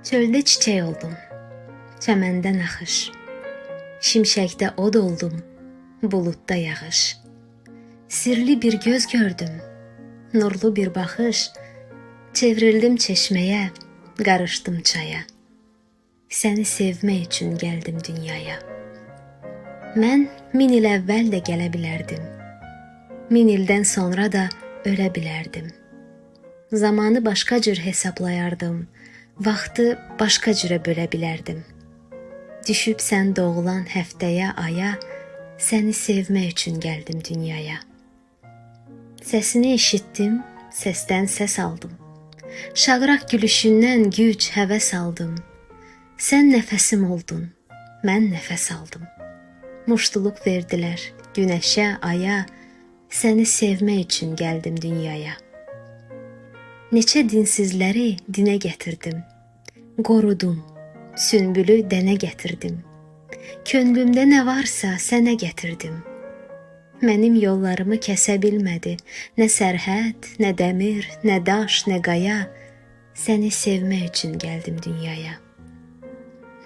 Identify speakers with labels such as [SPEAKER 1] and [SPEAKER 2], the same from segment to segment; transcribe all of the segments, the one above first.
[SPEAKER 1] Çöldə çiçək oldum, çəməndə naxış, şimşəkdə od oldum, buludda yağış. Sirli bir göz gördüm, nurlu bir baxış, çevrildim çeşməyə, qarışdım çaya. Səni sevmək üçün gəldim dünyaya. Mən 1000 il əvvəl də gələ bilərdim, 1000 ildən sonra da ölə bilərdim. Zamanı başqa cür hesablayardım, vaxtı başqa cürə bölə bilərdim. Düşüb sən doğulan həftəyə, aya, səni sevmək üçün gəldim dünyaya. Səsini eşitdim, səsdən səs aldım. Şaqraq gülüşündən güc, həvəs aldım. Sən nəfəsim oldun, mən nəfəs aldım. Muştuluq verdilər günəşə, aya, səni sevmək üçün gəldim dünyaya. Neçə dinsizləri dinə gətirdim, qorudum, sünbülü dənə gətirdim. Könlümdə nə varsa sənə gətirdim. Mənim yollarımı kəsə bilmədi, nə sərhəd, nə dəmir, nə daş, nə qaya. Səni sevmək üçün gəldim dünyaya.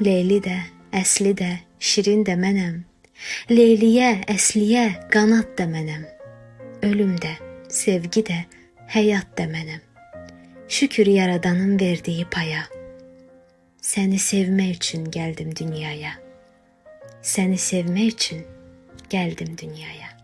[SPEAKER 1] Leyli də, əsli də, şirin də mənəm. Leyliyə, əsliyə, qanad da mənəm. Ölüm də, sevgi də, həyat da mənəm. Şükür yaradanın verdiyi paya. Səni sevmək üçün gəldim dünyaya. Səni sevmək üçün gəldim dünyaya.